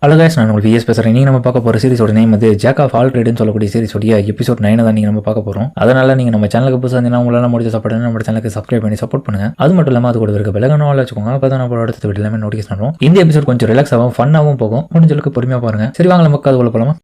Hello guys, நான் உங்களுக்கு vs பேசுகிறேன். நீங்கள் நம்ம பார்க்க போகிற சீரிஸோட நேம் வந்து ஜாக் ஆஃப் ஆல் ட்ரேட்னு சொல்லக்கூடிய சீரிஸோடைய எபிசோட் 9 தான் நீங்கள் நம்ம பார்க்க போகிறோம். அதனால் நீங்கள் நம்ம சேனலுக்கு புதுசாக இருந்தீங்கன்னா உங்களால் முடிஞ்ச சப்போர்ட் நம்ம சேனலுக்கு சப்ஸ்கிரைப் பண்ணி சப்போர்ட் பண்ணுங்கள். அது மட்டும் இல்லாமல் அது கூட இருக்க பெலகனோ வச்சுக்கோங்க. அப்போ தான் நம்ம அடுத்த வீடியோ எல்லாமே நோட்டீஸ் பண்ணுவோம். இந்த எபிசோட் கொஞ்சம் ரிலாக்ஸாகவும் ஃபன்னாகவும் போகும். முடிஞ்சளவுக்கு பொறுமையாக பாருங்கள். சரி, வாங்க நமக்கு அது உள்ள போகலாமா?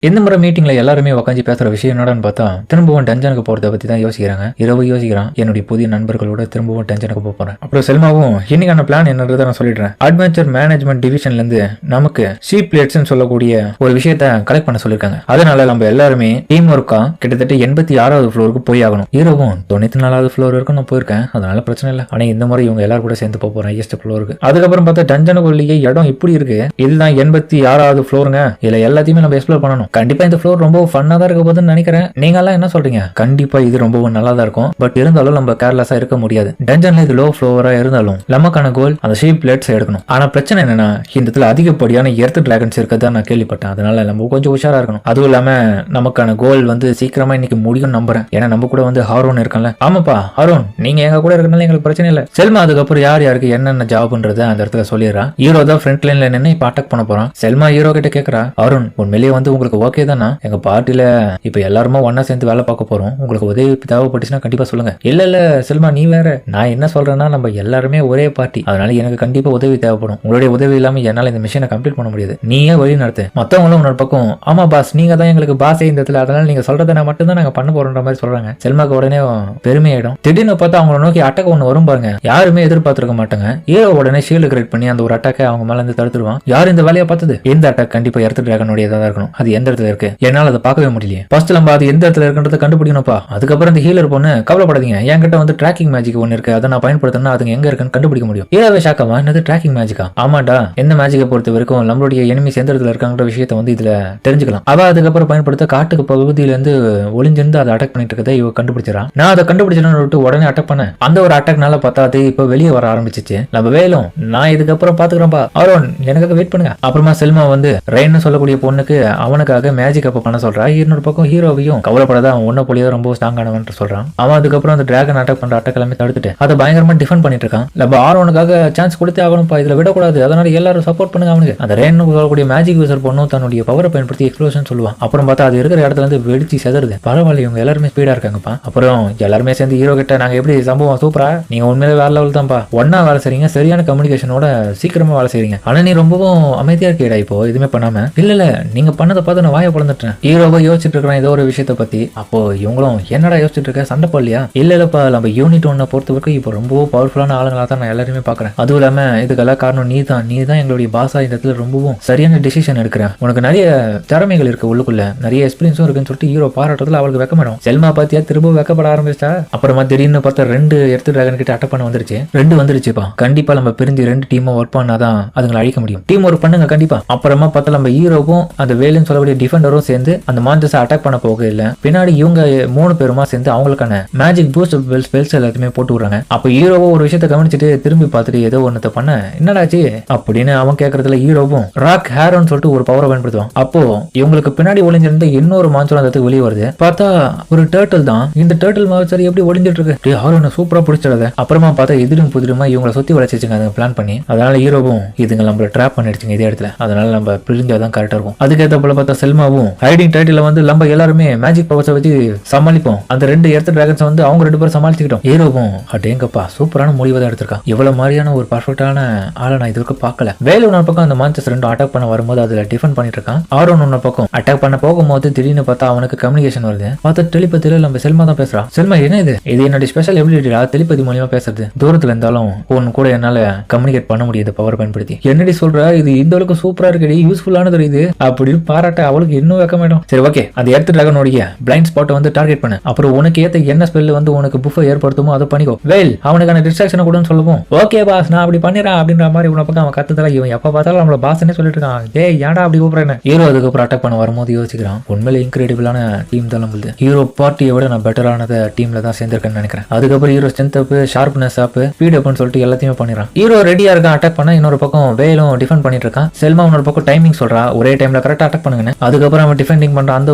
இந்த முறை மீட்டிங்ல எல்லாருமே உட்காந்து பேசுற விஷயம் என்னடான்னு பார்த்தா, திரும்பவும் டென்ஷனுக்கு போறதை பத்தி தான் யோசிக்கிறாங்க. இரவு யோசிக்கிறான், என்னுடைய புதிய நண்பர்களோட திரும்பவும் டென்ஷனுக்கு போறேன். அப்புறம் செல்மாவும் இன்னைக்கான பிளான் என்னன்றதை நான் சொல்லிடுறேன். அட்வென்ச்சர் மேனேஜ்மெண்ட் டிவிஷன்ல இருந்து நமக்கு ஷீப் பிளேட்ஸ் சொல்லக்கூடிய ஒரு விஷயத்த கலெக்ட் பண்ண சொல்லிருக்காங்க. அதனால நம்ம எல்லாருமே டீம் ஒர்க்கா கிட்டத்தட்ட 86வது ஃப்ளோருக்கு போய் ஆகணும். இரவும் 94வது ஃப்ளோர் வரைக்கும் நான் போயிருக்கேன், அதனால பிரச்சனை இல்லை. ஆனா இந்த முறை இவங்க எல்லாரும் கூட சேர்ந்து போறேன் ஹையஸ்ட் ஃப்ளோருக்கு. அதுக்கப்புறம் பார்த்தா டென்ஷனுக்குள்ளேயே இடம் இப்படி இருக்கு. இதுதான் 86வது ஃப்ளோருங்க. இதுல எல்லாத்தையுமே நம்ம எக்ஸ்ப்ளோர் பண்ணணும். கண்டிப்பா இந்த ஃப்ளோர் ரொம்ப ஃபன்னா தான் இருக்க போதுன்னு நினைக்கிறேன். நீங்க எல்லாம் என்ன சொல்றீங்க? கண்டிப்பா இது ரொம்பவும் நல்லா தான் இருக்கும். பட் இருந்தாலும் நம்ம கேர்லெஸ்ஸா இருக்க முடியாது. டஞ்சன்ல இது லோ ஃப்ளோரா இருந்தாலும் நமக்கான கோல் அந்த ஷீப் பிளேட்ஸ் எடுக்கணும். ஆனா பிரச்சனை என்னன்னா, இந்த இடத்துல அதிகப்படியான எர்த் டிராகன்ஸ் இருக்கதான் நான் கேள்விப்பட்டேன். அதனால நம்ம கொஞ்சம் உஷாரா இருக்கணும். அதுவும் இல்லாம நமக்கான கோல் வந்து சீக்கிரமா இன்னைக்கு முடியும் நம்புறேன். ஏன்னா நம்ம கூட வந்து ஹாரோன் இருக்கான்ல. ஆமாப்பா ஹாரோன், நீங்க எங்க கூட இருக்கனால எங்களுக்கு பிரச்சனை இல்லை. செல்மா அதுக்கப்புறம் யார் யாருக்கு என்னென்ன ஜாப்ன்றத அந்த இடத்துல சொல்லிடுறான். ஹீரோ தான் ஃப்ரண்ட் லைன்ல நின்று இப்ப அட்டாக் பண்ண போறான். செல்மா ஹீரோ கிட்ட கேட்கறா, அருண் உண்மையிலேயே வந்து உங்களுக்கு ஓகே தானா? எங்க பார்ட்டில இப்ப எல்லாருமே ஒன்னா சேர்ந்து வேலை பார்க்க போறோம். உங்களுக்கு உதவி தேவைப்பட்டுச்சுன்னா கண்டிப்பா சொல்லுங்க. இல்ல செல்மா, நீ வேற. நான் என்ன சொல்றேன்னா, நம்ம எல்லாருமே ஒரே பார்ட்டி, அதனால எனக்கு கண்டிப்பா உதவி தேவைப்படும். உங்களுடைய உதவி இல்லாம என்னால இந்த மிஷனை கம்ப்ளீட் பண்ண முடியாது. நீயே வழி நடத்து. மத்தவங்களும் உன்னோட பக்கம், ஆமா பாஸ், நீங்க தான் எங்களுக்கு பாஸே இந்த இடத்துல, அதனால நீங்க சொல்றதை நான் மட்டும் தான் நாங்க பண்ண போறோம்ன்ற மாதிரி சொல்றாங்க. செல்மாக்கு உடனே பெருமையாயிடும். திடீர்னு பார்த்தா அவங்கள நோக்கி அட்டாக் ஒண்ணு வரும் பாருங்க. யாருமே எதிர்பார்த்திருக்க மாட்டாங்க. ஹீரோ உடனே ஷீல்டு கிரியேட் பண்ணி அந்த ஒரு அட்டாக்கை அவங்க மேல இருந்து தடுத்துருவான். யார் இந்த வேலையை பார்த்தது? இந்த அட்டாக் கண்டிப்பா எர்த் டிராகனுடைய தான் இருக்கணும். அது எந்த இடத்துல இருக்கு? என்னால அதை பார்க்கவே முடியல. ஃபர்ஸ்ட் நம்ம அது எந்த இடத்துல இருக்குன்றத கண்டுபிடிக்கணும்ப்பா. அதுக்கப்புறம் இந்த ஹீலர் பொண்ணு, கவலைப்படாதீங்க, என்கிட்ட வந்து ட்ராக்கிங் மேஜிக் ஒன்னு இருக்கு. அதை நான் பயன்படுத்தினா அதுங்க எங்க இருக்குன்னு கண்டுபிடிக்க முடியும். ஹீரோவே ஷாக்காவா, என்னது ட்ராக்கிங் மேஜிக்கா? ஆமாடா, எந்த மேஜிக்கை பொறுத்த வரைக்கும் நம்மளுடைய எனிமிஸ் எந்த இடத்துல இருக்காங்கிற விஷயத்த வந்து இதுல தெரிஞ்சுக்கலாம். அவ அதுக்கப்புறம் பயன்படுத்த காட்டுக்கு பகுதியில இருந்து ஒளிஞ்சிருந்து அதை அட்டாக் பண்ணிட்டு இருக்கதை இவ கண்டுபிடிச்சிடறான். நான் அதை கண்டுபிடிச்சேன்னு விட்டு உடனே அட்டாக் பண்ணேன். அந்த ஒரு அட்டாக்னால பார்த்தா அது இப்ப வெளியே வர ஆரம்பிச்சிச்சு. நம்ம வேலும் நான் இதுக்கப்புறம் பாத்துக்கிறோம்பா, அருண் எனக்காக வெயிட் பண்ணுங்க. அப்புறமா செல்மா வந்து ரெயின்னு சொல்லக்கூடிய பொண்ணுக்கு அவனுக்காக மேஜிக் அப்ப பண்ண சொல்றா. இன்னொரு பக்கம் ஹீரோவையும் கவலைப்படாத, அவன் ஒன்ன போலியோ ரொம்ப ஸ்ட்ராங்கானவன் சொல்றான். அவன் அதுக்கப்புறம் அந்த டிராகன் அட்டாக் பண்ற அட்டாக் எல்லாமே தடுத்துட்டு அதை பயங்கரமா டிஃபெண்ட் பண்ணிட்டு இருக்கான். நம்ம ஆரோனுக்காக சான்ஸ் கொடுத்தே ஆகணும்ப்பா, இதுல விடக்கூடாது, அதனால எல்லாரும் சப்போர்ட் பண்ணுங்க அவனுக்கு. அந்த ரெயின்னு சொல்லக்கூடிய மேஜிக் யூசர் பொண்ணும் தன்னுடைய பவரை பயன்படுத்தி எக்ஸ்ப்ளோஷன் சொல்லுவான். அப்புறம் பார்த்தா அது இருக்கிற இடத்துல இருந்து வெடிச்சு செதறுது. பரவாயில்ல, இவங்க எல்லாருமே ஸ்பீடா இருக்காங்கப்பா. அப்புறம் எல்லாருமே சேர்ந்து ஹீரோ கிட்ட, நாங்க எப்படி சம்பவம் சூப்பரா, நீங்க உண்மையிலே வேற லெவல் தான்ப்பா, ஒன்னா வேலை செய்றீங்க, சரியான கம்யூனிகேஷனோட சீக்கிரமா வேலை செய்றீங்க. ஆனா நீ ரொம்பவும் அமைதியா இருக்கேடா இப்போ எதுவுமே பண்ணாம. இல்ல நீங்க பண்ணதை பார்த்து நான் வாயை பிளந்துட்டேன். ஹீரோவை யோசிச்சுட்டு இருக்கிறேன் ஏதோ ஒரு விஷயத்த பத்தி. அப்போ இவங்களும் என்னடா யோசிச்சுட்டு இருக்க, சண்டை போடலையா? இல்லப்பா, நம்ம யூனிட் ஒன்னை பொறுத்த வரைக்கும் இப்போ ரொம்ப பவர்ஃபுல்லான ஆளுங்களா தான் நான் எல்லாருமே பாக்குறேன். அதுவும் இல்லாம இதுக்கெல்லாம் காரணம் நீ தான் எங்களுடைய பாஸா இந்த இடத்துல ரொம்பவும் சரியான டிசிஷன் எடுக்கிறேன். உனக்கு நிறைய திறமைகள் இருக்கு, உள்ளுக்குள்ள நிறைய எக்ஸ்பீரியன்ஸும் இருக்குன்னு சொல்லிட்டு ஹீரோ பாராட்டத்துல அவளுக்கு வெக்கமாடும். செல்மா பாத்தியா திரும்ப வெக்கப்பட ஆரம்பிச்சா. அப்புறமா திடீர்னு பார்த்தா 2 எர்த் டிராகன் கிட்ட அட்டாக் பண்ண வந்துருச்சு. 2 வந்துருச்சுப்பா. கண்டிப்பா நம்ம பிரிஞ்சு 2 டீமா ஒர்க் பண்ணாதான் அதுங்களை அழிக்க முடியும். டீம் ஒர்க் பண்ணுங்க கண்டிப்பா. அப்புறமா பார்த்தா நம்ம ஹீரோவும் அந்த வேலுன்னு சொல்லக்கூடிய டிஃபெண்டரும் சேர்ந்து அந்த மான்சஸை அட்டாக் பண்ண போக இல்ல, பின்னாடி இவங்க 3 பேருமா சேர்ந்து அவங்களுக்கான மேஜிக் பூஸ்ட் ஸ்பெல்ஸ் எல்லாத்தையுமே போட்டு விடுறாங்க. அப்ப ஹீரோவோ ஒரு விஷயத்த கவனிச்சுட்டு திரும்பி பார்த்துட்டு ஏதோ ஒன்னத்தை பண்ண, என்னடாச்சு அப்படின்னு அவன் கேட்கறதுல ஹீரோவும் ராக் ஹேரோன்னு சொல்லிட்டு ஒரு பவரை பயன்படுத்துவான். அப்போ இவங்களுக்கு பின்னாடி ஒளிஞ்சிருந்த இன்னொரு மான்சர் அந்த வெளியே வருது. பார்த்தா ஒரு டர்ட்டில் தான். இந்த டர்ட்டில் மான்சர் எப்படி ஒளிஞ்சிட்டு இருக்கு, ஹாரோனை சூப்பரா பிடிச்சிடாத. அப்புறமா பார்த்தா எதிரும் புதிருமா இவங்களை சுத்தி வளைச்சிச்சுங்க அதை பிளான் பண்ணி. அதனால ஹீரோவும் இதுங்க நம்மள ட்ராப் பண்ணிடுச்சுங்க இதே இடத்துல, அதனால நம்ம பிரிஞ்சாதான் கரெக்டா இருக்கும். அதுக்கேற்ற போல பார்த்தா செல்மாவும் ஹைடிங் டைட்டில் வந்து நம்ம எல்லாருமே மேஜிக் பவர்ஸை வச்சு சமாளிப்போம். அந்த 2 எர்த் டிராகன்ஸ் வந்து அவங்க 2 பேரும் சமாளிச்சுக்கிட்டோம். ஹீரோவும் அடேங்கப்பா சூப்பரான முடிவை தான் எடுத்திருக்கான். இவ்வளவு மாதிரியான ஒரு பர்ஃபெக்டான ஆளை நான் இது வரைக்கும் பார்க்கல. வேலு ஒரு பக்கம் அந்த மான்சஸ் 2 அட்டாக் பண்ண வரும்போது அதுல டிஃபெண்ட் பண்ணிட்டு இருக்கான். ஆரோன் ஒரு பக்கம் அட்டாக் பண்ண போகும்போது திடீர்னு பார்த்தா அவனுக்கு கம்யூனிகேஷன் வருது. பார்த்தா டெலிபதியில நம்ம செல்மா தான் பேசுறான். செல்மா, என்ன இது என்னோட ஸ்பெஷல் எபிலிட்டிடா, டெலிபதி மூலியமா பேசுறது. தூரத்துல இருந்தாலும் ஒன்னு கூட என்னால கம்யூனிகேட் பண்ண முடியாது பவர் பயன்படுத்தி. என்னடி சொல்ற, இது இந்த அளவுக்கு சூப்பரா இருக்கு, யூஸ்ஃபுல்லானது இது அப்படின்னு பாராட்ட அவளுக்கு இன்னும் வைக்கமாட்டோம். சரி ஓகே, அந்த எர்த் டிராகனுடைய பிளைண்ட் ஸ்பாட்டை வந்து டார்கெட் பண்ணு. அப்புறம் உனக்கு ஏத்த என்ன ஸ்பெல் வந்து உனக்கு புஃபை ஏற்படுத்துமோ அதை பண்ணிக்கோ. வேல் அவனுக்கான டிஸ்ட்ராக்ஷனை கூட சொல்லுவோம். ஓகே பாஸ், நான் அப்படி பண்ணிடுறேன் அப்படின்ற மாதிரி உன பக்கம் அவன் கத்துதல. இவன் எப்ப பார்த்தாலும் நம்மள பாஸ்னே சொல்லிட்டு இருக்கான். ஏய் ஏன்டா அப்படி கூப்பிடுறேன். ஹீரோ அதுக்கப்புறம் அட்டாக் பண்ண வரும்போது யோசிக்கிறான், உண்மையில இன்கிரெடிபிளான டீம் தான் நம்மளுது. ஹீரோ பார்ட்டியை விட நான் பெட்டரானத டீம்ல தான் சேர்ந்திருக்கேன்னு நினைக்கிறேன். அதுக்கப்புறம் ஹீரோ ஸ்ட்ரென்த் அப், ஷார்ப்னஸ் அப், ஸ்பீட் அப்னு சொல்லிட்டு எல்லாத்தையுமே பண்ணிடுறான். ஹீரோ ரெடியா இருக்கான் அட்டாக் பண்ண. இன்னொரு பக்கம் வேலும் டிஃபெண்ட் பண்ணிட்டு இருக்கான். செல்மா இன்னொரு பக்கம் டைமிங் சொல்றா, ஒரே டைம்ல கரெக்டா அட்டாக் பண்ணுங்க. அதுக்கப்புறம் அவன் டிஃபெண்டிங் பண்ற அந்த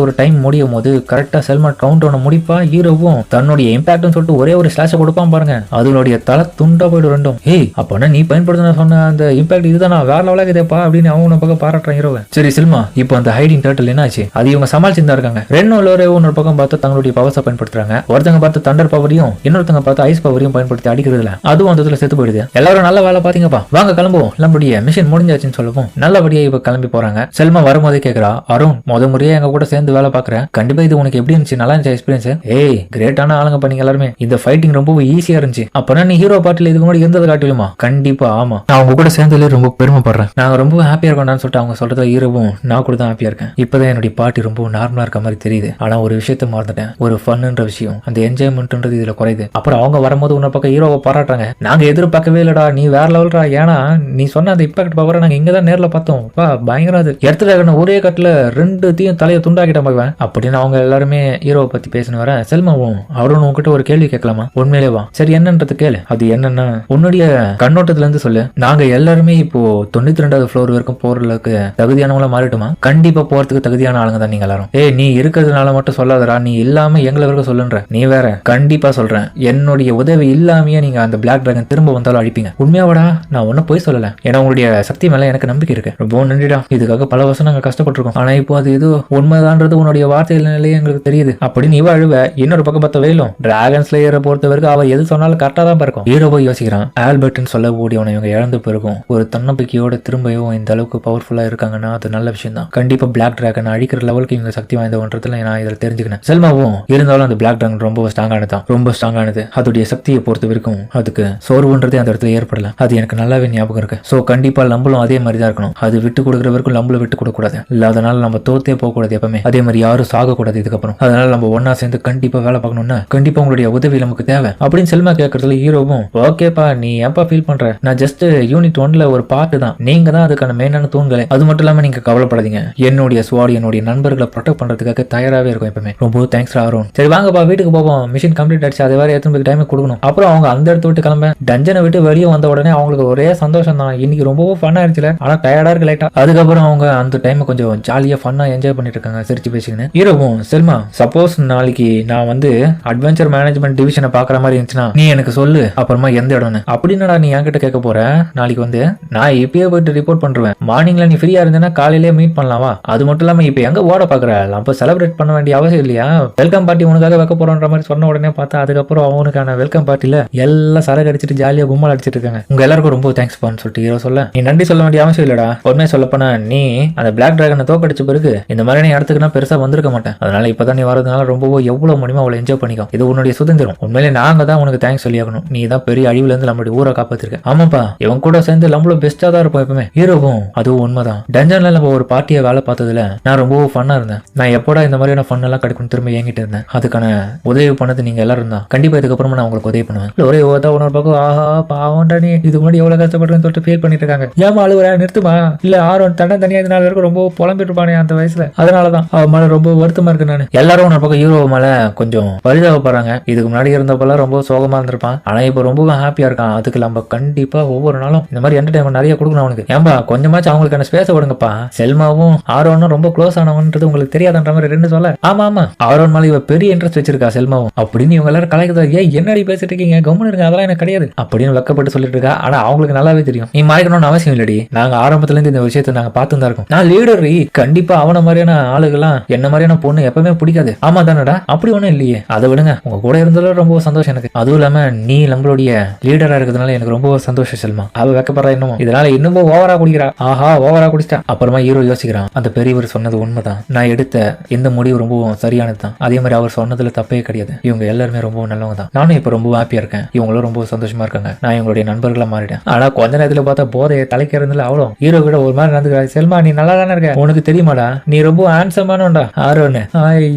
ஒரு டைம் முடியும் போது கரெக்டா செல்மா கவுண்ட் ஒன்று முடிப்பா. ஹீரோவும் தன்னுடைய இம்பாக்ட்னு சொல்லிட்டு ஒரே ஒரு ஸ்லாஷ கொடுப்பான் பாருங்க. அதனுடைய தலை துண்டா போயிடும் ரெண்டும். ஏய் அப்பனா நீ பயன்படுத்தின சொன்ன அந்த இம்பாக்ட் இதுதான் வேற லெவலாக இதேப்பா அப்படின்னு அவனை பக்கம் பாராட்டுறான் ஹீரோவை. சரி செல்மா இப்போ அந்த ஹைடிங் டர்ட்டில் என்ன ஆச்சு? அது இவங்க சமாளிச்சுதான் இருக்காங்க. ரெண்டு ஒரு பக்கம் பார்த்து தங்களுடைய பவர்ஸை பயன்படுத்துறாங்க. ஒருத்தங்க பார்த்து தண்டர் பவரையும் இன்னொருத்தங்க பார்த்து ஐஸ் பவரையும் பயன்படுத்தி அடிக்கிறதுல அதுவும் அந்த இடத்துல செத்து போயிடுது. எல்லாரும் நல்ல வேலை பாத்தீங்கப்பா, வாங்க கிளம்புவோம், நம்மளுடைய மிஷன் முடிஞ்சாச்சுன்னு சொல்லவும் நல்லபடியா இப்ப கிளம்பி போறாங்க. செல்மா வரும்போதே கேக்குறா, அருண் முத முறையே எங்க கூட சேர்ந்து வேலை பாக்குறேன், கண்டிப்பா இது உனக்கு எப்படி இருந்துச்சு? நல்லா இருந்துச்சு எக்ஸ்பீரியன்ஸ்? ஏய் கிரேட்டான ஆளுங்க பண்ணீங்க எல்லாருமே, இந்த ஃபைட்டிங் ரொம்ப ஈஸியா இருந்துச்சு. அப்பனா நீ ஹீரோ பார்ட்டில இதுக்கு முன்னாடி இருந்தது காட்டிலுமா? கண்டிப்பா ஆமா, நான் அவங்க கூட சேர்ந்ததுல ரொம்ப பெருமைப்படுறேன், நாங்க ரொம்ப ஹாப்பியா இருக்கோம்னு சொல்லிட்டு அவங்க சொல்றதுல ஹீரோவும் நான் கூட தான் ஹாப்பியா இருக்கேன். இப்பதான் என்னுடைய பார்ட்டி ரொம்ப நார்மலா இருக்க மாதிரி தெரியுது. ஆனா ஒரு விஷயத்த மறந்துட்டேன், ஒரு ஃபன்ன்ற விஷயம், அந்த என்ஜாய்மெண்ட்ன்றது இதுல குறையுது. அப்புறம் அவங்க வரும்போது உன்ன பக்கம் ஹீரோவை பாராட்டுறாங்க. நாங்க எதிர்பார்க்கவே இல்லடா, நீ வேற லெவல்ரா, ஏன்னா நீ சொன்ன அந்த இம்பாக்ட் பவரை நாங்க இங்கதான் நேர்ல பார்த்தோம், பயங்கரம். அது இடத்துல ஒரே கட்டுல ரெண்டுத்தையும் தலையை துண்டாக்கிட்ட போவேன் அப்படின்னு அவங்க எல்லாருமே ஹீரோவை பத்தி பேசின வர செல்மாவும் அவரும் உங்ககிட்ட ஒரு கேள்வி கேட்கலாமா? உண்மையிலேவா? சரி என்னன்றது கேளு. அது என்னன்னா உன்னுடைய கண்ணோட்டத்துல இருந்து சொல்லு. நாங்க எல்லாருமே இப்போ 92வது ஃப்ளோர் வரைக்கும் போறதுக்கு தகுதியானவங்களா மாறிட்டுமா? கண்டிப்பா போறதுக்கு தகுதியான ஆளுங்க தான் நீங்க எல்லாரும். ஏய் நீ இருக்கிறதுனால மட்டும் சொல்லாதடா, நீ இல்லாம எங்களை வரைக்கும் சொல்லுன்ற. நீ வேற. கண்டிப்பா சொல்றேன், என்னுடைய உதவி இல்லாமயே நீங்க அந்த பிளாக் டிராகன் திரும்ப வந்தாலும் அழிப்பீங்க. உண்மையாவடா? நான் ஒன்னும் போய் சொல்லல, ஏன்னா உங்களுடைய சக்தி மேல எனக்கு நம்பிக்கை இருக்கு. ரொம்ப நன்றிடா, இதுக்காக பல வருஷம் நாங்க கஷ்டப்பட்டிருக்கோம். ஆனா இப்போ அது ஏதோ உண்மைதான்றது உன்னுடைய வார்த்தையிலேயே எங்களுக்கு தெரியுது அப்படின்னு இவ அழுவ. இன்னொரு பக்கம் பார்த்த வெயிலும் டிராகன் ஸ்லேயரை பொறுத்த வரைக்கும் அவ எது சொன்னாலும் கரெக்டா தான் இருக்கும். ஹீரோ போய் யோசிக்கிறான், ஆல்பர்ட்னு சொல்லக்கூடியவனை இவங்க இழந்து போயிருக்கும், ஒரு தன்னம்பிக்கையோட திரும்பியும் இந்த அளவுக்கு பவர்ஃபுல்லா இருக்காங்கன்னா அது நல்ல விஷயம் தான். கண்டிப்பா பிளாக் டிராகன் அழிக்கிற லெவலுக்கு இவங்க சக்தி வாய்ந்தவன்றதுல நான் இதில் தெரிஞ்சுக்கினேன். செல்மாவும் இருந்தாலும் அந்த பிளாக் டிராகன் ரொம்ப ஸ்ட்ராங்கானதான், ரொம்ப ஸ்ட்ராங்கானது. அதோடைய சக்தியை பொறுத்த வரைக்கும் அதுக்கு சோர்வுன்றதே அந்த இடத்துல ஏற்படல. அது எனக்கு நல்லாவே ஞாபகம் இருக்கு. சோ கண்டிப்பா லம்பலும் அதே மாதிரி தான் இருக்கணும். அது விட்டு கொடுக்குற வரைக்கும் லம்பலும் விட்டு கொடுக்க கூடாது. இல்ல அதனால நம்ம தோத்தே போக கூடாது எப்பவுமே. அதே மாதிரி யாரும் சாக கூடாது இதுக்கப்புறம். அதனால நம்ம ஒன்னா சேர்ந்து கண்டிப்பா வேலை பார்க்கணும்னா கண்டிப்பா உங்களுடைய உதவி நமக்கு தேவை அப்படின்னு செல்மா கேட்கறதுல ஹீரோவும் ஓகேப்பா நீ ஏப்பா ஃபீல் பண்ற, நான் ஜஸ்ட் யூனிட் 1ல ஒரு பார்ட் தான், நீங்க தான் அதுக்கான மெயினான தூண்களே. அது மட்டும் இல்லாம நீங்க கவலைப்படாதீங்க, என்னுடைய ஸ்வாட் என்னுடைய நண்பர்களை ப்ரொடெக்ட் பண்றதுக்காக தயாராகவே இருக்கும் எப்பவுமே. ரொம்ப தேங்க்ஸ் ஆரோன். சரி வாங்கப்பா வீட்டுக்கு போவோம், மிஷன் கம்ப்ளீட் ஆயிடுச்சு, அது வேற எத்தனை டைம் கொடுக்கணும். அப்புறம் அவங்க அந்த இடத்த விட்டு கிளம்ப டஞ்சனை விட்டு வெளியே வந்த உடனே அவங்களுக்கு ஒரே சந்தோஷம் தான், இன்னைக்கு ரொம்பவும் ஃபன் ஆயிடுச்சுல, ஆனா டயர்டா இருக்கு லைட்டா. அதுக்கப்புறம் அவங்க அந்த டைம் கொஞ்சம் ஜாலியா ஃபன்னா என்ஜாய் பண்ணிட்டு இருக்காங்க சிரிச்சு பேசிக்கின்னு. ஹீரோவும் செல்மா சப்போஸ் நாளைக்கு நான் வந்து அட்வென்ச்சர் மேனேஜ்மெண்ட் டிவிஷனை பாக்குற மாதிரி இருந்துச்சுன்னா நீ எனக்கு சொல்லு, அப்புறமா எந்த இடம்னு. அப்படின்னா நீ என்கிட்ட கேட்க போற, நாளைக்கு வந்து நான் இப்பயே போயிட்டு ரிப்போர்ட் பண்றேன். மார்னிங்ல நீ ஃப்ரீயா இருந்தேன்னா காலையிலேயே மீட் பண்ணலாமா? அது மட்டும் இல்லாம இப்ப எங்க ஓட பாக்குற, அப்ப செலிப்ரேட் பண்ண வேண்டிய அவசியம் இல்லையா? வெல்கம் பார்ட்டி உனக்காக வைக்க போறோன்ற மாதிரி சொன்ன உடனே பார்த்தா அதுக்கப்புறம் அவனுக்கான வெல்கம் பார்ட்டில எல்லாம் சரக்கு அடிச்சிட்டு ஜாலியா கும்மல் அடிச்சிட்டு இருக்காங்க. உங்க எல்லாருக்கும் ரொம்ப தேங்க்ஸ் பான்னு சொல்லிட்டு ஹீரோ சொல்ல, நீ நன்றி சொல்ல வேண்டிய அவசியம் இல்லடா, உண்மையை சொல்லப்போனா நீ அந்த பிளாக் டிராகனை தோக்கடிச்ச பிறகு இந்த மாதிரி நீ இடத்துக்குனா பெருசா வந்திருக்க மாட்டேன். அதனால இப்பதான் நீ வரதுனால ரொம்பவோ எவ்வளவு முடியுமோ அவ்வளவு என்ஜாய் பண்ணிக்கும். இது உன்னுடைய சுதந்திரம். உண்மையிலே நாங்க தான் உனக்கு தேங்க்ஸ் சொல்லி ஆகணும். நீ தான் பெரிய அழிவுல இருந்து நம்மளுடைய ஊரை காப்பாத்திருக்க. ஆமாப்பா இவன் கூட சேர்ந்து நம்மளும் பெஸ்டா தான் இருப்போம் எப்பவுமே. ஹீரோவும் அதுவும் உண்மைதான். டஞ்சன்ல நம்ம ஒரு பார்ட்டியை வேலை பார்த்ததுல நான் ரொம்பவும் ஃபன்னா இருந்தேன். நான் எப்போடா இந்த மாதிரியான ஃபன் எல்லாம் கிடைக்கும் திரும்ப ஏங்கிட்டு இருந்தேன். அதுக்கான உதவி பண்ணது நீங்க எல்லாரும் தான். கண்டிப்பா இதுக்கப்புறமா நான் உங்களுக்கு உதவி பண்ணுவேன். ஒரே உணர்வு பக்கம் ஆஹா பாவண்டா நீ இதுக்கு முன்னாடி எவ்வளவு கஷ்டப்படுறேன்னு சொல்லிட்டு ஃபீல் பண்ணிட்டு இருக்காங்க. ஏமா அழுவுற, நிறுத்துமா? இல்ல ஆரோன் தனியா இதனால வரைக்கும் ரொம்ப புலம்பிட்டு இருப்பானே அந்த வயசுல, அதனாலதான் அவன் மேல ரொம்ப வருத்தமா இருக்கு. நான் எல்லாரும் ஒரு பக்கம் ஹீரோ மேல கொஞ்சம் பரிதாபப்படுறாங்க. இதுக்கு முன்னாடி இருந்தப்பெல்லாம் ரொம்ப சோகமா இருந்திருப்பான், ஆனா இப்ப ரொம்ப ஹாப்பியா இருக்கான். அதுக்கு நம்ம கண்டிப்பா ஒவ்வொரு நாளும் இந்த மாதிரி என்டர்டைன்மெண்ட் நிறைய கொடுக்கணும் அவனுக்கு. ஏன்பா கொஞ்சமாச்சும் அவங்களுக்கான ஸ்பேஸ் விடுங்கப்பா. செல்மாவும் ஆரோனும் ரொம்ப க்ளோஸ் ஆனவன்றது உங்களுக்கு தெரியாதுன்ற மாதிரி ரெண்டு சொல்ல, ஆமா ஆமா ஆரோன் மேல இவ பெரிய இன்ட்ரெஸ்ட் வச்சிருக்கா செல்மாவும் அப்படின்னு இவங்க எல்லாரும் கலாய்க்கிறதா. ஏன் என்னடி பேசிட்டு இருக்கீங்க, கம்முன்னு இருங்க, அதெல்லாம் எனக்கு கிடையாது அப்படின்னு வெக்கப்பட்டு சொல்லிட்டு இருக்கா. ஆனா அவங்களுக்கு நல்லாவே தெரியும் நீ மாறிக்கணும்னு அவசியம் இல்லடி, நாங்க ஆரம்பத்துல இருந்து இந்த விஷயத்தை நாங்க பார்த்து தான் இருக்கோம். நான் லீடர், கண்டிப்பா அவன மாதிரியான ஆளுகெல்லாம் என்ன மாதிரியான பொண்ணு எப்பவுமே பிடிக்காது. ஆமா தானடா? அப்படி ஒண்ணும் இல்லையே, அதை விடுங்க, உங்க கூட இருந்தாலும் ரொம்ப சந்தோஷம் எனக்கு. அதுவும் இல்லாம நீ நம்மளுடைய லீடரா இருக்கிறதுனால எனக்கு ரொம்ப சந்தோஷம் செல்மா. அவ வைக்கப்படுறா இன்னமும், இதனால இன்னும் ஓவரா குடிக்கிறா. ஆஹா ஓவரா குடிச்சிட்டா. அப்புறமா ஹீரோ யோசிக்கிறான், அந்த பெரியவர் சொன்னது உண்மைதான், நான் எடுத்த இந்த முடிவு ரொம்ப சரியானது தான். அதே மாதிரி அவர் சொன்னதுல தப்பே கிடையாது. இவங்க எல்லாருமே ரொம்ப நல்லவங்க தான். நானும் இப்ப ரொம்ப ஹாப்பியா இருக்கேன், இவங்களும் ரொம்ப சந்தோஷமா இருக்காங்க. நான் இவங்களுடைய நண்பர்களா மாறிட்டேன். ஆனா கொஞ்ச நேரத்துல பார்த்தா போதையை தலைக்கிறதுல அவ்வளோ ஹீரோ கூட ஒரு மாதிரி நடந்துக்கிறாரு. செல்மா நீ நல்லா தானே இருக்க, உனக்கு தெரியுமாடா நீ ரொம்ப ஹேண்ட்ஸமானோண்டா. ஆரோன்னு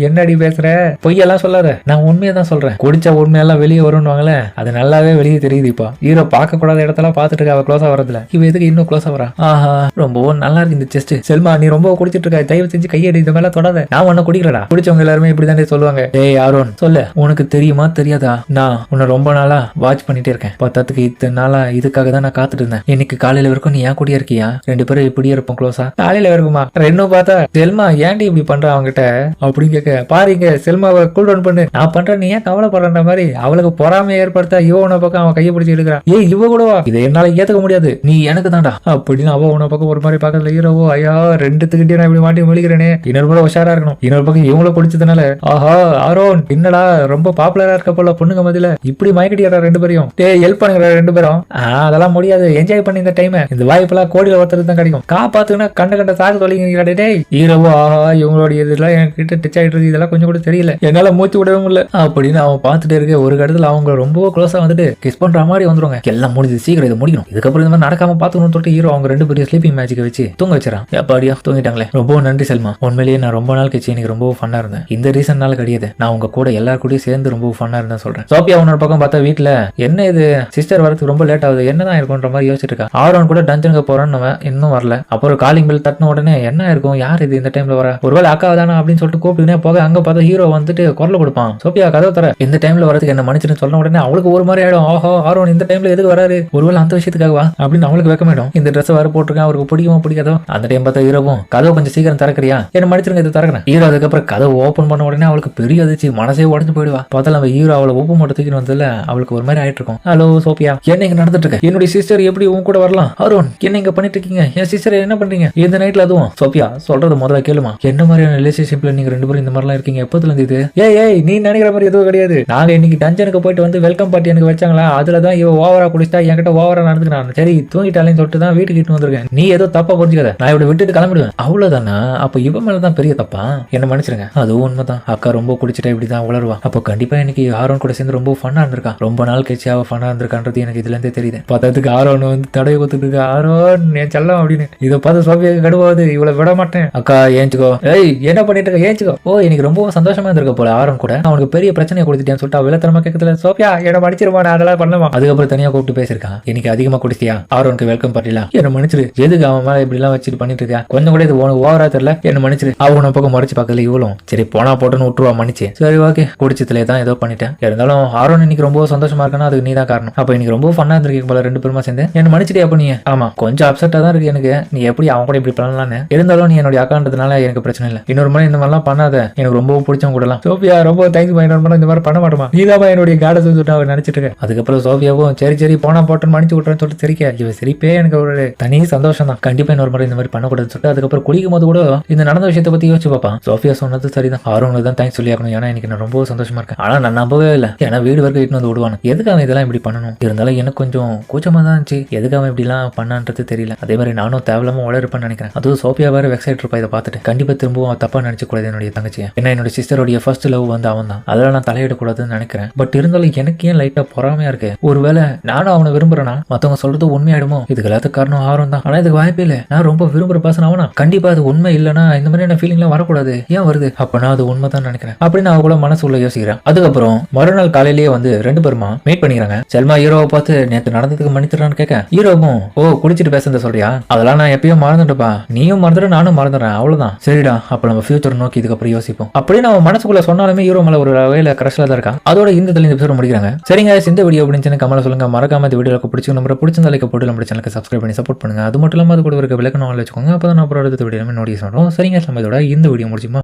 என்னடி பேசுற, பொய்யெல்லாம் சொல்லாத, நான் உண்மையை தான் சொல்றேன். குடிச்ச உண்மையெல்லாம் வெளியே வரும்னுவாங்களே, அது நல்லாவே வெளியே தெரியுது. இப்போ ஹீரோ பார்க்க கூடாத இடத்தெல்லாம் பார்த்துட்டு இருக்கா அவ க்ளோஸா வரதுல. இவ எதுக்கு இன்னும் க்ளோஸா வரா? ஆஹா ரொம்பவும் நல்லா இருக்கு இந்த செஸ்ட். செல்மா நீ ரொம்ப குடிச்சிட்டு இருக்க, தயவு செஞ்சு கையடி இந்த மேல தொடாத. நான் ஒன்னும் குடிக்கலடா. குடிச்சவங்க எல்லாருமே இப்படிதானே சொல்லுவாங்க. ஏய் ஆரோன் சொல்லு, உனக்கு தெரியுமா தெரியாதா, நான் உன்னை ரொம்ப நாளா வாட்ச் பண்ணிட்டே இருக்கேன். பார்த்ததுக்கு இத்தனை நாளா இதுக்காக தான் நான் காத்துட்டு இருந்தேன். இன்னைக்கு காலையில வரைக்கும் நீ ஏன் கூடிய இருக்கியா? ரெண்டு பேரும் இப்படியே இருப்போம் க்ளோஸா. காலையில வரைக்குமா? ரெண்டும் பார்த்தா செல்மா ஏன்டி இப்படி பண்ற அவங்கிட்ட அப்படின்னு கேட்க, பாருங்க செல்மாவை கூல் டவுன் பண்ணு, நான் பண்றேன் நீ ஏன் கவலைப்படுற மாதிரி அவளுக்கு பொறாமை ஏற்படுத்த இவன பக்கம் அவன் கையை பிடிச்சி எடுக்கிறான். ஏய் இவ கூடவா, இதை என்னால ஏத்துக்க முடியாது, நீ எனக்கு தான்டா அப்படின்னு அவ உன பக்கம் ஒரு மாதிரி பக்கத்துல ஹீரோவோ ஐயா ரெண்டுத்துக்கிட்டே நான் இப்படி மாட்டி முழிக்கிறேனே, இன்னொரு முறை உஷாரா இருக்கணும். இன்னொரு பக்கம் இவங்கள பிடிச்சதுனால ஆஹா ஆரோன் என்னடா ரொம்ப பாப்புலரா இருக்க போல பொண்ணுங்க மதியில இப்படி மயக்கடியாரா ரெண்டு பேரையும், ஹெல்ப் பண்ணுங்க ரெண்டு பேரும். அதெல்லாம் முடியாது, என்ஜாய் பண்ணி இந்த டைம், இந்த வாய்ப்பெல்லாம் கோடியில ஒருத்தருக்கு தான் கிடைக்கும், காப்பாத்துனா கண்ட சாக்கு தொலைங்க. டேய் ஹீரோவோ ஆஹா இவங்களுடைய இதெல்லாம் என்கிட்ட டச் ஆயிட்டு இருக்கு, இதெல்லாம் கொஞ்சம் கூட தெரியல, என்னால மூச்சு விடவே முடியல அப்படின்னு அவன் பார்த்துட்டே இருக்க. ஒரு இடத்துல அவங்க ரொம்ப க்ளோஸா வந்துட்டு கிஸ் பண்ற மாதிரி வந்துருவாங்க. எல்லாம் முடிஞ்சு சீக்கிரம் இதை முடிக்கணும், இதுக்கப்புறம் இந்த மாதிரி நடக்காம பாத்துக்கணும்னு சொல்லிட்டு ஹீரோ அவங்க ரெண்டு பேரும் ஸ்லீப்பிங் மேஜிக்கை வச்சு தூங்க வச்சிடறான். எப்பாடியா தூங்கிட்டாங்களே, ரொம்ப நன்றி செல்மா, உண்மையிலேயே நான் ரொம்ப நாள் கழிச்சு எனக்கு ரொம்ப ஃபன்னா இருந்தேன், இந்த ரீசன்னால கிடையாது, நான் உங்க கூட எல்லாரும் கூட சேர்ந்து ரொம்ப ஃபன்னா இருந்தேன் சொல்றேன். சோபியா உன்னோட பக்கம் பார்த்தா வீட்டுல என்ன இது சிஸ்டர் வரதுக்கு ரொம்ப லேட் ஆகுது, என்னதான் இருக்கும்ன்ற மாதிரி யோசிச்சுட்டு இருக்கா. ஆரோன் கூட டஞ்சனுக்கு போறான்னு இன்னும் வரல. அப்புறம் காலிங் பெல் தட்டின உடனே என்ன இருக்கும், யார் இது இந்த டைம்ல வர, ஒருவேளை அக்கா தானா அப்படின்னு சொல்லிட்டு கூப்பிட்டுனே போக அங்க பார்த்தா ஹீரோ வந்துட்டு குரல் கொடுப்பான். சோபியா கதவை தர, இந்த டைம்ல வரதுக்கு என்ன மன்னிச்சுன்னு சொன்ன உடனே அவளுக்கு ஒரு மாதிரி ஆயிடும். ஆஹோ ஆரோன் இந்த டைம்ல எதுக்கு வராரு, ஒருவேளை அந்த விஷயத்துக்காகவா அப்படின்னு அவளுக்கு வெக்கமாயிடும். இந்த ட்ரெஸ் வர போட்டிருக்கேன், அவருக்கு பிடிக்குமோ பிடிக்காதோ. அந்த டைம் பார்த்தா ஹீரோவும் கதவை கொஞ்சம் சீக்கிரம் திறக்கறியா, என்ன மன்னிச்சிருங்க இது திறக்கிறேன். ஹீரோ அதுக்கப்புறம் கதவை ஓப்பன் பண்ண உடனே அவளுக்கு பெரிய அதிர்ச்சி, மனசே உடஞ்சு போயிடுவா. பார்த்தா நம்ம ஹீரோ அவளை ஓப்பன் மட்டும் தூக்கிட்டு வந்ததுல அவளுக்கு ஒரு மாதிரி ஆயிட்டு இருக்கும். ஹலோ சோபியா, என்ன இங்க நடந்துட்டு இருக்கு, என்னுடைய சிஸ்டர் எப்படி உன் கூட வரலாம், ஆரோன் என்ன இங்க பண்ணிட்டு இருக்கீங்க, என் சிஸ்டர் என்ன பண்றீங்க இந்த நைட்ல, அதுவும் சோபியா சொல்றது முதல்ல கேளுமா, என்ன மாதிரியான ரிலேஷன்ஷிப்ல நீங்க ரெண்டு பேரும் இந்த மாதிரிலாம் இருக்கீங்க, எப்பத்துல இருந்து இது, ஏய் நீ நினைக்கிற மாதிரி எதுவும் கிடையாது, நாங்க இன்னைக்கு டஞ்சனுக்கு போயிட்டு வந்து வெல்கம் பார்ட்டி எனக்கு வச்சாங்களா, அதுலதான் இவ ஓவரா குடிச்சா என்கிட்ட ஓவரா நடந்துக்கிறான், சரி தூங்கிட்டாலேன்னு சொல்லிட்டு தான் வீட்டுக்கு இட்டு வந்திருக்கேன், நீ ஏதோ தப்பா புரிஞ்சுக்காத, நான் இவட விட்டுட்டு கிளம்பிடுவேன் அவ்வளவுதானா, அப்ப இவ மேலதான் பெரிய தப்பா, என்ன மன்னிச்சிருங்க. அதுவும் உண்மைதான், அக்கா ரொம்ப குடிச்சிட்டா இப்படிதான் உளருவா, அப்போ கண்டிப்பா எனக்கு ஆரோன் கூட சேர்ந்து ரொம்ப ஃபன்னா இருந்திருக்கா, ரொம்ப நாள் கழிச்சு அவ ஃபன்னா இருந்திருக்கான்றது எனக்கு இதுல இருந்தே தெரியுது. பார்த்ததுக்கு ஆரோன் வந்து தடவை கொடுத்துட்டு இருக்கா, ஆரோன் என் செல்லம் அப்படின்னு. இதை பார்த்து சோபியாக்கு கடுவாது, இவளை விட மாட்டேன், அக்கா ஏஞ்சுக்கோ, ஏய் என்ன பண்ணிட்டு இருக்க ஏஞ்சுக்கோ. ஓ எனக்கு ரொம்ப சந்தோஷமா இருந்திருக்க போல ஆரோன் கூட, அவனுக்கு பெரிய பிரச்சனையை கொடுத்துட்டேன்னு சொல்லிட்டு விளத்தரமா கேட்கல, சோபியா என்ன மன்னிச்சிருமா, நான் அதெல்லாம் பண்ணுவான். அதுக்கப்புறம் தனியா கூப்பிட்டு பேசிருக்கான், இன்னைக்கு அதிகமா குடிச்சியா, ஆரோனுக்கு வெல்கம் பார்ட்டிலாம் என்ன மன்னிச்சிரு, எதுக்கு அவன் மேல இப்படி எல்லாம் வச்சுட்டு பண்ணிட்டு இருக்கா, கொஞ்சம் கூட இது ஓவரா தெரியல, என்ன மன்னிச்சிரு. அவனை பக்கம் மறைச்சு பார்க்கல இவளும் சரி போனா போட்டுன்னு விட்டுருவா மன்னிச்சு, சரி ஓகே குடிச்சதுலே தான் ஏதோ பண்ணிட்டேன், இருந்தாலும் ஆரோன் இன்னைக்கு ரொம்ப சந்தோஷமா இருக்கானா அதுக்கு நீ தான் காரணம், அப்ப இன்னைக்கு ரொம்ப ஃபன்னா இருந்திருக்கீங்க போல ரெண்டு பேருமா சேர்ந்து, என்ன மன்னிச்சிட்டியா அப்ப நீ. ஆமா கொஞ்சம் அப்செட்டா தான் இருக்கு எனக்கு, நீ எப்படி அவன் கூட இப்படி பண்ணலான்னு, இருந்தாலும் நீ என்னுடைய அக்கான்றதுனால எனக்கு பிரச்சனை இல்லை, இன்னொரு முறை இந்த மாதிரிலாம் பண்ணாத, எனக்கு ரொம்ப பிடிச்சவங்க கூடலாம். சோபியா ரொம்ப தேங்க்ஸ், இன்னொரு முறை இந்த மாதிரி பண்ண மாட்டோமா, நீதான் என்னுடைய காடை சொல்லிட்டு அவர் நினைச்சிட்டு இருக்க. அதுக்கப்புறம் சோபியாவும் சரி போனா போட்டோன்னு மன்னிச்சு விட்டுறேன்னு சொல்லிட்டு சிரிக்க, இவ சிரிப்பே எனக்கு ஒரு தனி சந்தோஷம் தான், கண்டிப்பா இன்னொரு முறை இந்த மாதிரி பண்ணக்கூடாதுன்னு சொல்லிட்டு அதுக்கப்புறம் குளிக்கும் போது கூட இந்த நடந்த விஷயத்தை பத்தி யோசிச்சு பார்ப்பான். சோபியா சொன்னது சரிதான், ஆரோனுக்கு தான் தேங்க்ஸ் சொல்லி ஆகணும், ஏன்னா எனக்கு நான் ரொம்ப சந்தோஷமா இருக்கேன், ஆனா நான் நம்பவே இல்லை, ஏன்னா வீடு வரைக்கும் இட்டு வந்து விடுவானு, எதுக்காக இதெல்லாம் இப்படி பண்ணணும், இருந்தாலும் எனக்கு கொஞ்சம் கூச்சமா தான் இருந்துச்சு, எதுக்காக இப்படி எல்லாம் பண்ணான்றது தெரியல. அதே மாதிரி நானும் தேவையில்லாம உளறுப்பேன்னு நினைக்கிறேன். அதுவும் சோபியா வேற வெக்ஸைட் இருப்பா, இதை பார்த்துட்டு கண்டிப்பா திரும்பவும் தப்பா நினைச்சு கூடாது என்னுடைய தங்கச்சியை, ஏன்னா என்னோட சிஸ்டருடைய ஃபர்ஸ்ட் லவ் வந்து அவன் தான், அதெல்லாம் நான் தலையிடக்கூடாதுன்னு நினைக்கிறேன். பட் இருந்தாலும் எனக்கு ஏன் லைட்டா பொறாமையா இருக்கு, ஒருவேளை நானும் அவனை விரும்புறேன்னா மத்தவங்க சொல்றது உண்மையாயிடுமோ, இதுக்கு எல்லாத்துக்கு காரணம் ஆரோன் தான், ஆனா இதுக்கு வாய்ப்பே இல்லை, நான் ரொம்ப விரும்புற பர்சன் அவனா, கண்டிப்பா அது உண்மை இல்லைன்னா இந்த மாதிரியான ஃபீலிங்லாம் வரக்கூடாது, ஏன் வருது, அப்ப நான் அது உண்மை தான் நினைக்கிறேன் அப்படின்னு அவ கூட மனசு உள்ள யோசிக்கிறேன். அதுக்கப்புறம் மறுநாள் காலையிலேயே வந்து ரெண்டு பேருமா மீட் பண்ணிக்கிறாங்க. செல்மா ஹீரோவை பார்த்து நேற்று நடந்ததுக்கு மன்னித்துறான்னு கேட்க, ஹீரோவும் ஓ குடிச்சிட்டு பேசுறத சொல்றியா, அதெல்லாம் நான் எப்பயும் மறந்துட்டப்பா, நீயும் மறந்துட நானும் மறந்துடுறேன் அவ்வளவுதான், சரிடா அப்ப நம்ம ஃபியூச்சர் நோக்கி இதுக்கப்புறம் யோசிப்போம் அப்படின்னு அவன் மனசுக்குள்ள சொன்னாலுமே ஹீரோ மேல ஒரு வேலை கிரஷ்ல தான் இருக்கான். அதோட இந்த எபிசோட் முடிக்கிறாங்க. சரிங்க இந்த வீடியோ பிடிச்சுன்னு கமெண்ட்ல சொல்லுங்க, மறக்காம இந்த வீடியோக்கு பிடிச்சி நம்ம பிடிச்சிருந்த லைக் போட்டு நம்ம சேனலுக்கு சப்ஸ்கிரைப் பண்ணி சப்போர்ட் பண்ணுங்க. அது மட்டும் இல்லாம அது கூட இருக்க விளக்கம் வச்சுக்கோங்க, அப்பதான் நான் அப்புறம் அடுத்த வீடியோ நோட்டீஸ் பண்ணுறோம். சரிங்க நம்ம இதோட இந்த வீடியோ முடிச்சுமா.